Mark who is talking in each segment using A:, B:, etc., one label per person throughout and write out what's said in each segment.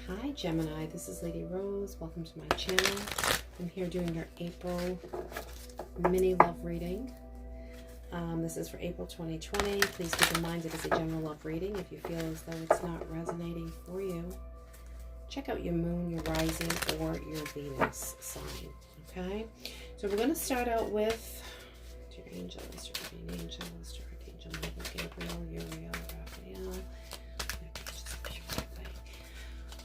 A: Hi Gemini, this is Lady Rose. Welcome to my channel. I'm here doing your April mini love reading. This is for April 2020. Please keep in mind it is a general love reading. If you feel as though it's not resonating for you, check out your moon, your rising, or your Venus sign. Okay? So we're going to start out with your angels, your guardian angels, your archangel Michael, Gabriel, Uriel, Raphael.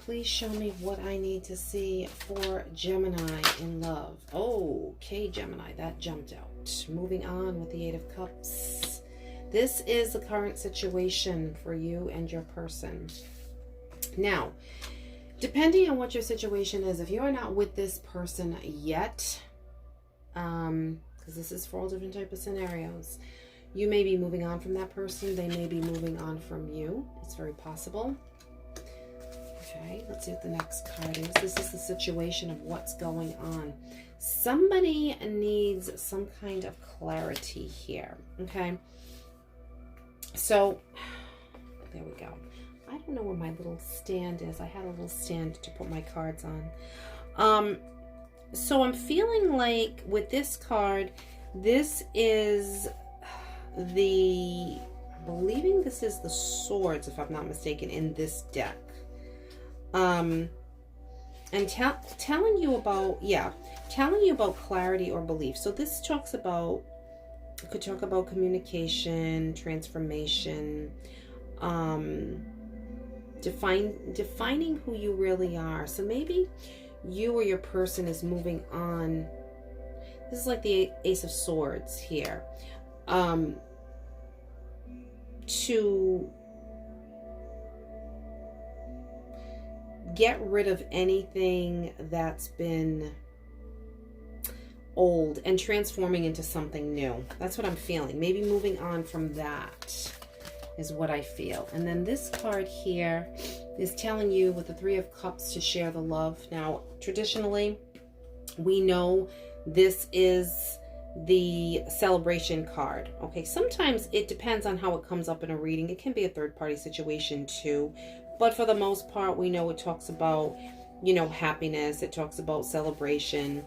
A: Please show me what I need to see for Gemini in love. Okay, Gemini, that jumped out. Moving on with the Eight of Cups. This is the current situation for you and your person. Now, depending on what your situation is, if you are not with this person yet, because this is for all different types of scenarios, you may be moving on from that person. They may be moving on from you. It's very possible. Okay, let's see what the next card is. This is the situation of what's going on. Somebody needs some kind of clarity here. Okay, so there we go. I don't know where my little stand is. I had a little stand to put my cards on. So I'm feeling like with this card, this is the, believing this is the swords, if I'm not mistaken, in this deck. And telling you about clarity or belief. So this talks about, could talk about communication, transformation, defining who you really are. So maybe you or your person is moving on. This is like the Ace of Swords here. To get rid of anything that's been old and transforming into something new. That's what I'm feeling. Maybe moving on from that is what I feel. And then this card here is telling you with the Three of Cups to share the love. Now, traditionally, we know this is the celebration card. Okay, sometimes it depends on how it comes up in a reading. It can be a third-party situation too. But for the most part, we know it talks about, you know, happiness. It talks about celebration.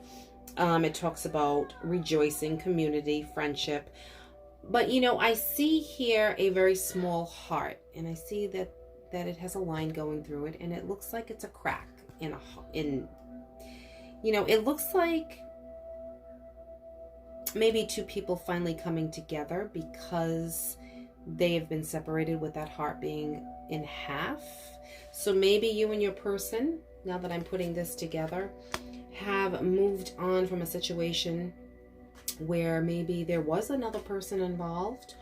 A: It talks about rejoicing, community, friendship. But, you know, I see here a very small heart. And I see that it has a line going through it. And it looks like it's a crack in, you know, it looks like maybe two people finally coming together because they have been separated, with that heart being in half. So maybe you and your person, now that I'm putting this together, have moved on from a situation where maybe there was another person involved,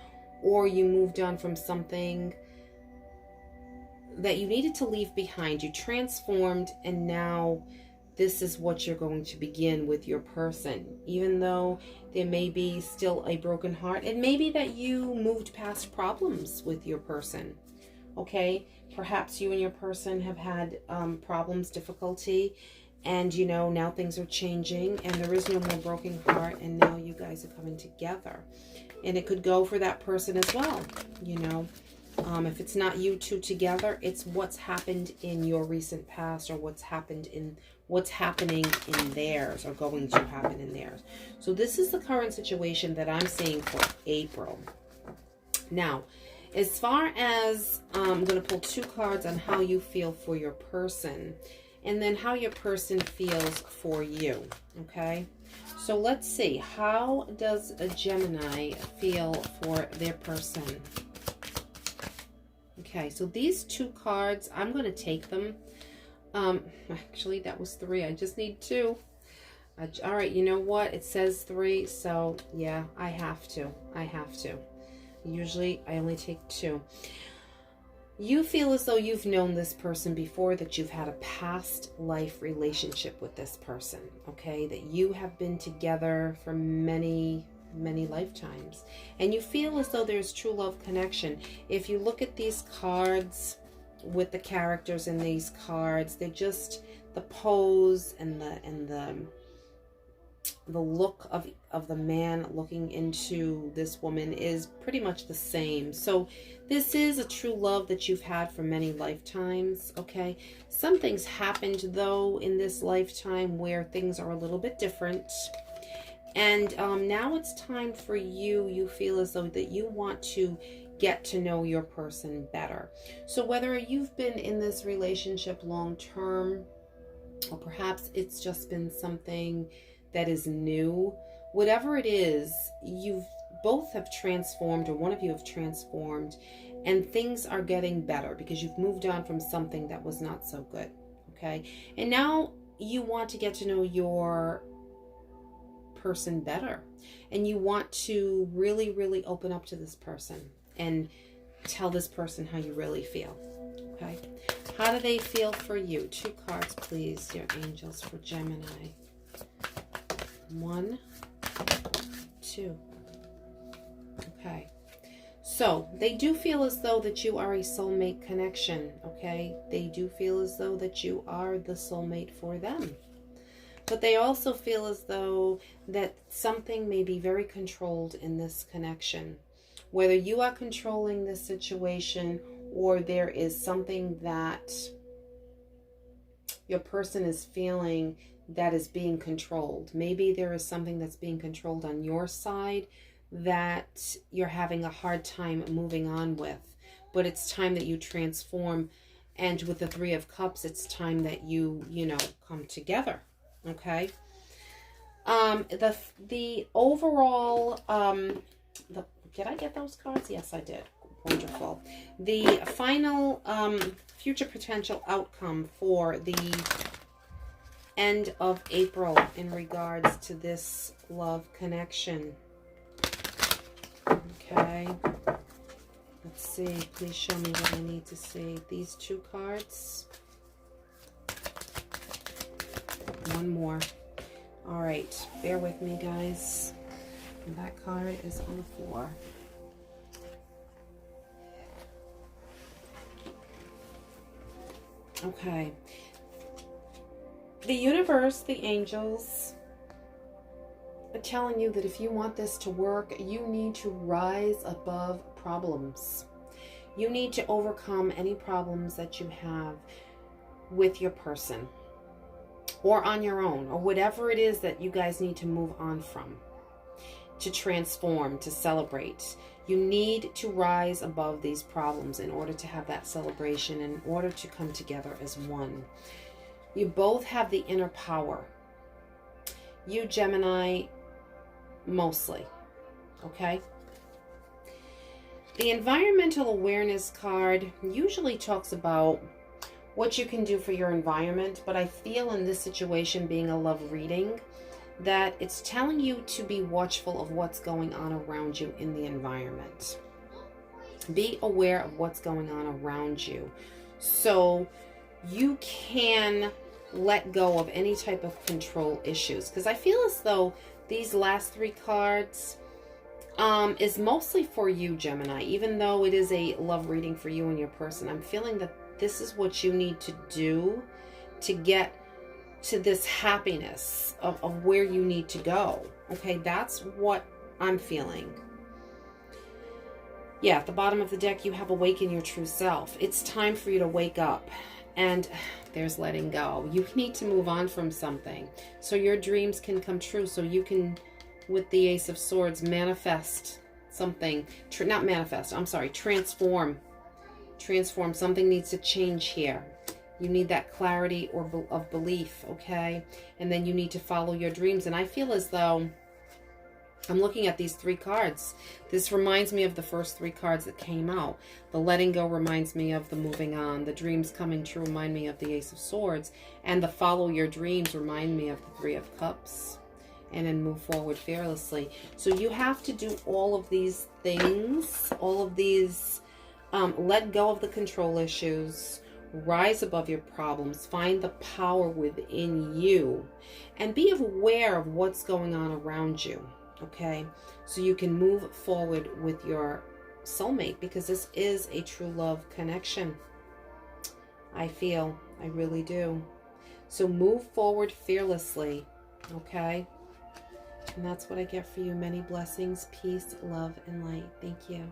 A: or you moved on from something that you needed to leave behind. You transformed, and now this is what you're going to begin with your person. Even though there may be still a broken heart, it may be that you moved past problems with your person. Okay, perhaps you and your person have had problems, difficulty, and you know, now things are changing and there is no more broken heart, and now you guys are coming together. And it could go for that person as well, you know. If it's not you two together, it's what's happened in your recent past, or what's happening in theirs, or going to happen in theirs. So this is the current situation that I'm seeing for April. Now, as far as I'm going to pull two cards on how you feel for your person, and then how your person feels for you. Okay, so let's see, how does a Gemini feel for their person? Okay, so these two cards, I'm going to take them. Actually, that was three. I just need two. All right, you know what? It says three, so yeah, I have to. Usually, I only take two. You feel as though you've known this person before, that you've had a past life relationship with this person, okay? That you have been together for many lifetimes, and you feel as though there's true love connection. If you look at these cards with the characters in these cards, they're just the pose and the look of the man looking into this woman is pretty much the same. So this is a true love that you've had for many lifetimes, okay? Something's happened, though, in this lifetime where things are a little bit different. And now it's time for you feel as though that you want to get to know your person better. So whether you've been in this relationship long term, or perhaps it's just been something that is new, whatever it is, you've both have transformed, or one of you have transformed, and things are getting better because you've moved on from something that was not so good, okay? And now you want to get to know your person better, and you want to really, really open up to this person and tell this person how you really feel, okay? How do they feel for you? 2 cards, please, dear angels, for Gemini. 1, 2. Okay. So they do feel as though that you are a soulmate connection, okay? They do feel as though that you are the soulmate for them. But they also feel as though that something may be very controlled in this connection. Whether you are controlling this situation, or there is something that your person is feeling that is being controlled. Maybe there is something that's being controlled on your side that you're having a hard time moving on with. But it's time that you transform. And with the 3 of Cups, it's time that you come together. Okay? The overall, did I get those cards? Yes, I did. Wonderful. The final future potential outcome for the end of April in regards to this love connection. Okay. Let's see. Please show me what I need to see. These 2 cards. One more. All right. Bear with me, guys. That card is on the floor. Okay. The universe, the angels, are telling you that if you want this to work, you need to rise above problems. You need to overcome any problems that you have with your person, or on your own, or whatever it is that you guys need to move on from, to transform, to celebrate. You need to rise above these problems in order to have that celebration, in order to come together as one. You both have the inner power. You, Gemini, mostly. Okay? The environmental awareness card usually talks about what you can do for your environment, but I feel in this situation, being a love reading, that it's telling you to be watchful of what's going on around you in the environment. Be aware of what's going on around you, so you can let go of any type of control issues. Because I feel as though these last 3 cards is mostly for you, Gemini. Even though it is a love reading for you and your person, I'm feeling that this is what you need to do to get to this happiness of where you need to go. Okay, that's what I'm feeling. Yeah, at the bottom of the deck, you have awaken your true self. It's time for you to wake up. And there's letting go. You need to move on from something so your dreams can come true. So you can, with the Ace of Swords, manifest something. Not manifest, I'm sorry, transform. Transform. Something needs to change here. You need that clarity of belief, okay? And then you need to follow your dreams. And I feel as though I'm looking at these 3 cards. This reminds me of the first 3 cards that came out. The letting go reminds me of the moving on. The dreams coming true remind me of the Ace of Swords. And the follow your dreams remind me of the 3 of Cups. And then move forward fearlessly. So you have to do all of these things, all of these, let go of the control issues, rise above your problems, find the power within you, and be aware of what's going on around you. Okay, so you can move forward with your soulmate, because this is a true love connection. I really do. So move forward fearlessly. Okay, And that's what I get for you. Many blessings, peace, love, and light. Thank you.